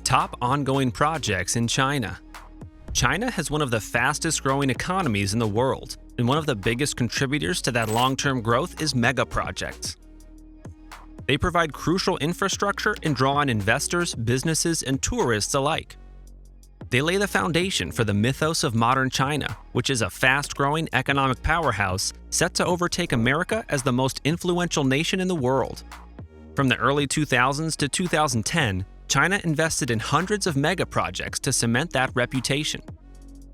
Top ongoing projects in China. China has one of the fastest growing economies in the world, and one of the biggest contributors to that long-term growth is megaprojects. They provide crucial infrastructure and draw on investors, businesses, and tourists alike. They lay the foundation for the mythos of modern China, which is a fast-growing economic powerhouse set to overtake America as the most influential nation in the world. From the early 2000s to 2010, China invested in hundreds of megaprojects to cement that reputation.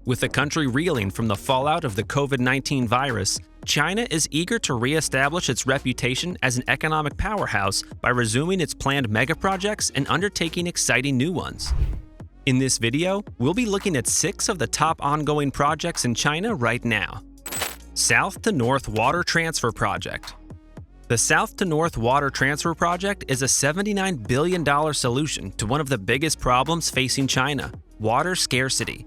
With the country reeling from the fallout of the COVID-19 virus, China is eager to re-establish its reputation as an economic powerhouse by resuming its planned megaprojects and undertaking exciting new ones. In this video, we'll be looking at 6 of the top ongoing projects in China right now. South to North Water Transfer Project. The South to North Water Transfer Project is a $79 billion solution to one of the biggest problems facing China: water scarcity.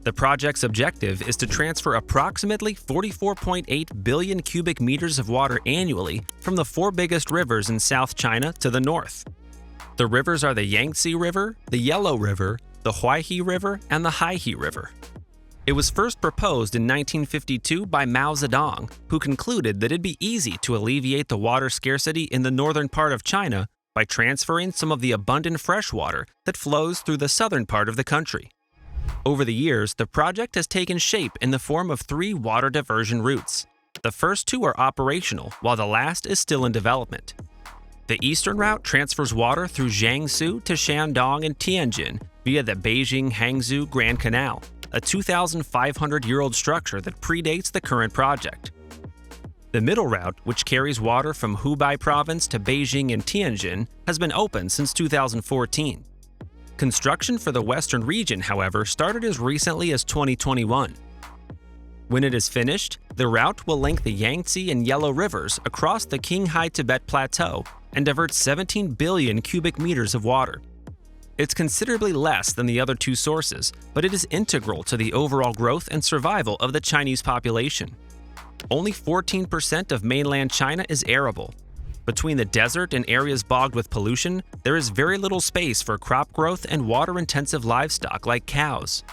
The project's objective is to transfer approximately 44.8 billion cubic meters of water annually from the 4 biggest rivers in South China to the north. The rivers are the Yangtze River, the Yellow River, the Huaihe River, and the Haihe River. It was first proposed in 1952 by Mao Zedong, who concluded that it'd be easy to alleviate the water scarcity in the northern part of China by transferring some of the abundant fresh water that flows through the southern part of the country. Over the years, the project has taken shape in the form of 3 water diversion routes. The first 2 are operational, while the last is still in development. The eastern route transfers water through Jiangsu to Shandong and Tianjin via the Beijing-Hangzhou Grand Canal, a 2,500-year-old structure that predates the current project. The middle route, which carries water from Hubei province to Beijing and Tianjin, has been open since 2014. Construction for the western region, however, started as recently as 2021. When it is finished, the route will link the Yangtze and Yellow Rivers across the Qinghai-Tibet Plateau and divert 17 billion cubic meters of water. It's considerably less than the other 2 sources, but it is integral to the overall growth and survival of the Chinese population. Only 14% of mainland China is arable. Between the desert and areas bogged with pollution, there is very little space for crop growth and water-intensive livestock like cows.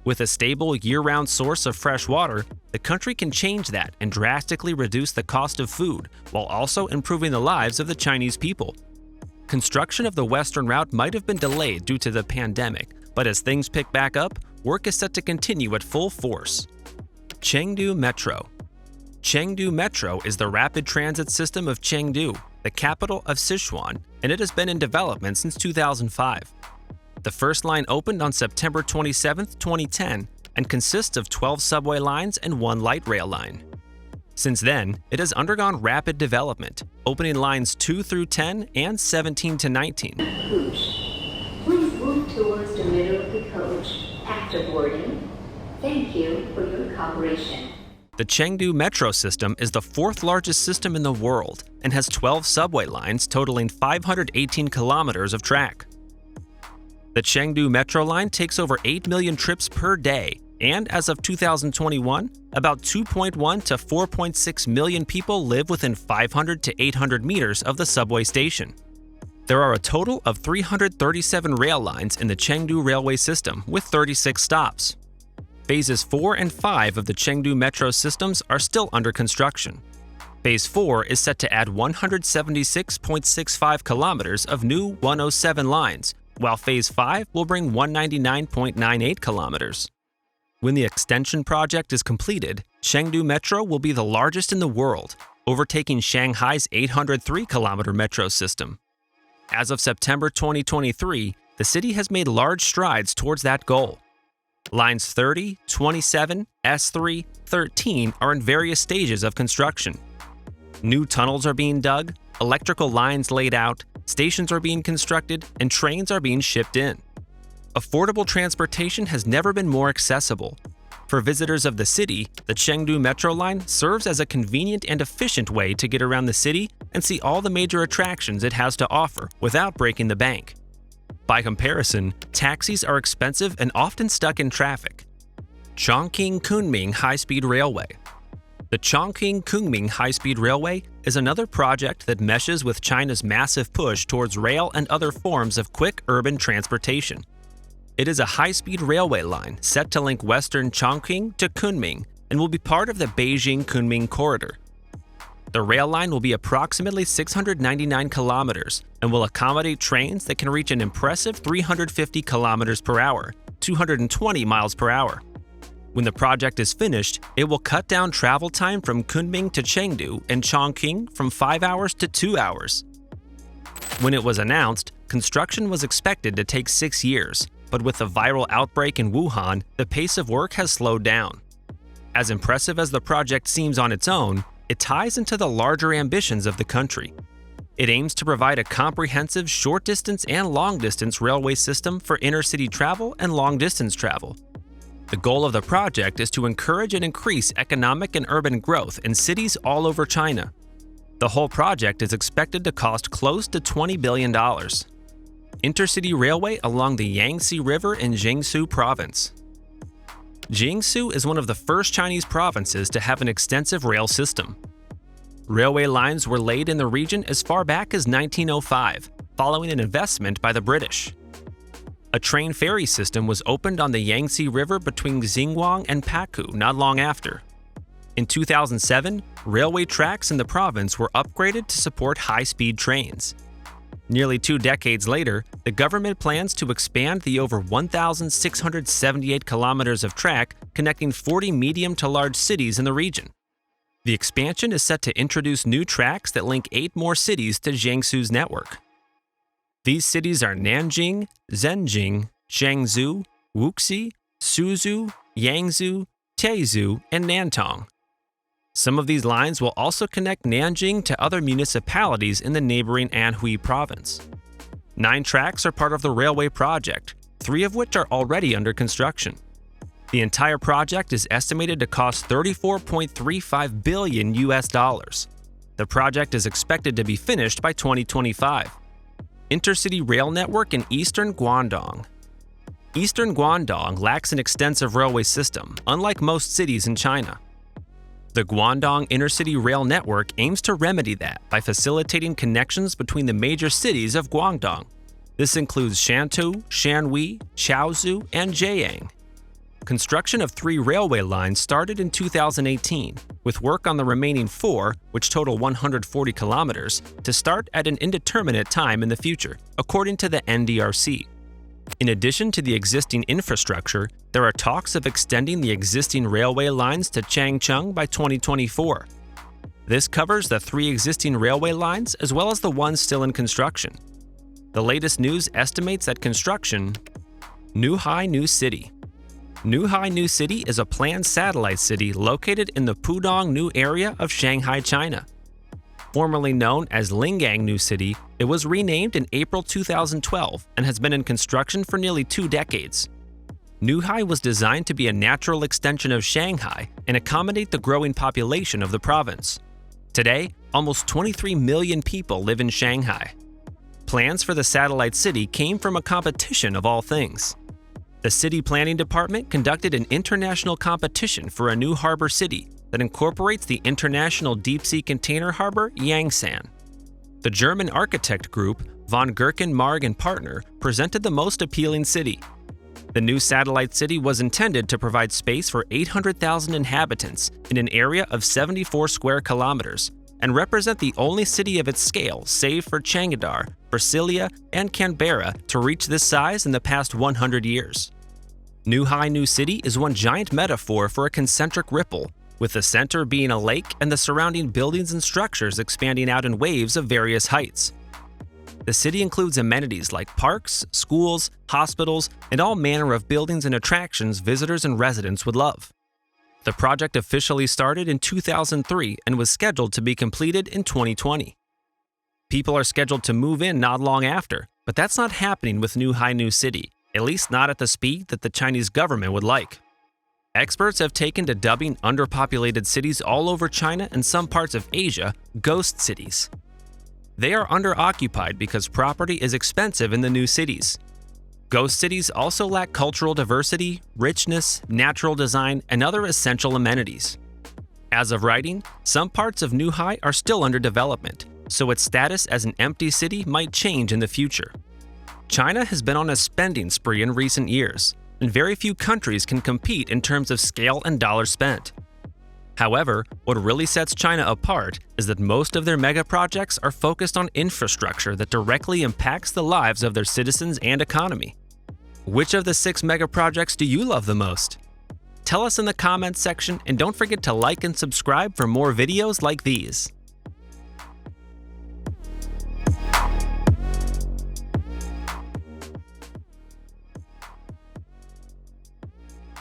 With a stable year-round source of fresh water, the country can change that and drastically reduce the cost of food, while also improving the lives of the Chinese people. Construction of the western route might have been delayed due to the pandemic, but as things pick back up, work is set to continue at full force. Chengdu Metro. Chengdu Metro is the rapid transit system of Chengdu, the capital of Sichuan, and it has been in development since 2005. The first line opened on September 27, 2010, and consists of 12 subway lines and 1 light rail line. Since then, it has undergone rapid development, opening lines 2 through 10 and 17 to 19. Please move towards the middle of the coach after boarding. Thank you for your cooperation. The Chengdu Metro system is the 4th largest system in the world and has 12 subway lines totaling 518 kilometers of track. The Chengdu Metro line takes over 8 million trips per day, and as of 2021, about 2.1 to 4.6 million people live within 500 to 800 meters of the subway station. There are a total of 337 rail lines in the Chengdu railway system with 36 stops. Phases 4 and 5 of the Chengdu Metro systems are still under construction. Phase 4 is set to add 176.65 kilometers of new 107 lines, while Phase 5 will bring 199.98 kilometers. When the extension project is completed, Chengdu Metro will be the largest in the world, overtaking Shanghai's 803-kilometer metro system. As of September 2023, the city has made large strides towards that goal. Lines 30, 27, S3, 13 are in various stages of construction. New tunnels are being dug, electrical lines laid out, stations are being constructed, and trains are being shipped in. Affordable transportation has never been more accessible. For visitors of the city, the Chengdu Metro line serves as a convenient and efficient way to get around the city and see all the major attractions it has to offer without breaking the bank. By comparison, taxis are expensive and often stuck in traffic. Chongqing-Kunming High-Speed Railway. The Chongqing-Kunming high-speed railway is another project that meshes with China's massive push towards rail and other forms of quick urban transportation. It is a high-speed railway line set to link western Chongqing to Kunming and will be part of the Beijing-Kunming corridor. The rail line will be approximately 699 kilometers and will accommodate trains that can reach an impressive 350 kilometers per hour, 220 miles per hour. When the project is finished, it will cut down travel time from Kunming to Chengdu and Chongqing from 5 hours to 2 hours. When it was announced, construction was expected to take 6 years, but with the viral outbreak in Wuhan, the pace of work has slowed down. As impressive as the project seems on its own, it ties into the larger ambitions of the country. It aims to provide a comprehensive short-distance and long-distance railway system for intercity travel and long-distance travel. The goal of the project is to encourage and increase economic and urban growth in cities all over China. The whole project is expected to cost close to $20 billion. Intercity railway along the Yangtze River in Jiangsu Province. Jiangsu is one of the first Chinese provinces to have an extensive rail system. Railway lines were laid in the region as far back as 1905, following an investment by the British. A train ferry system was opened on the Yangtze River between Xinguang and Paku not long after. In 2007, railway tracks in the province were upgraded to support high-speed trains. Nearly 2 decades later, the government plans to expand the over 1,678 kilometers of track connecting 40 medium to large cities in the region. The expansion is set to introduce new tracks that link 8 more cities to Jiangsu's network. These cities are Nanjing, Zhenjing, Zhengzhou, Wuxi, Suzhou, Yangzhou, Taizhou, and Nantong. Some of these lines will also connect Nanjing to other municipalities in the neighboring Anhui province. 9 tracks are part of the railway project, 3 of which are already under construction. The entire project is estimated to cost $34.35 billion. The project is expected to be finished by 2025. Intercity rail network in eastern Guangdong. Eastern Guangdong lacks an extensive railway system, unlike most cities in China. The Guangdong Intercity Rail Network aims to remedy that by facilitating connections between the major cities of Guangdong. This includes Shantou, Shanhui, Chaozhou, and Jieyang. Construction of 3 railway lines started in 2018, with work on the remaining 4, which total 140 kilometers, to start at an indeterminate time in the future, according to the NDRC. In addition to the existing infrastructure, there are talks of extending the existing railway lines to Changchun by 2024. This covers the 3 existing railway lines as well as the one still in construction. The latest news estimates that construction. Nuhai New City. Nuhai New City is a planned satellite city located in the Pudong New area of Shanghai, China. Formerly known as Lingang New City, it was renamed in April 2012 and has been in construction for nearly 2 decades. Nuhai was designed to be a natural extension of Shanghai and accommodate the growing population of the province. Today, almost 23 million people live in Shanghai. Plans for the satellite city came from a competition of all things. The city planning department conducted an international competition for a new harbor city that incorporates the international deep-sea container harbor Yangsan. The German architect group von Gerken Marg and Partner presented the most appealing city. The new satellite city was intended to provide space for 800,000 inhabitants in an area of 74 square kilometers and represent the only city of its scale, save for Changadar, Brasilia, and Canberra, to reach this size in the past 100 years. Nuhai New City is one giant metaphor for a concentric ripple, with the center being a lake and the surrounding buildings and structures expanding out in waves of various heights. The city includes amenities like parks, schools, hospitals, and all manner of buildings and attractions visitors and residents would love. The project officially started in 2003 and was scheduled to be completed in 2020. People are scheduled to move in not long after, but that's not happening with Nuhai New City, at least not at the speed that the Chinese government would like. Experts have taken to dubbing underpopulated cities all over China and some parts of Asia ghost cities. They are underoccupied because property is expensive in the new cities. Ghost cities also lack cultural diversity, richness, natural design, and other essential amenities. As of writing, some parts of Nühai are still under development, so its status as an empty city might change in the future. China has been on a spending spree in recent years, and very few countries can compete in terms of scale and dollars spent. However, what really sets China apart is that most of their megaprojects are focused on infrastructure that directly impacts the lives of their citizens and economy. Which of the 6 megaprojects do you love the most? Tell us in the comments section, and don't forget to like and subscribe for more videos like these.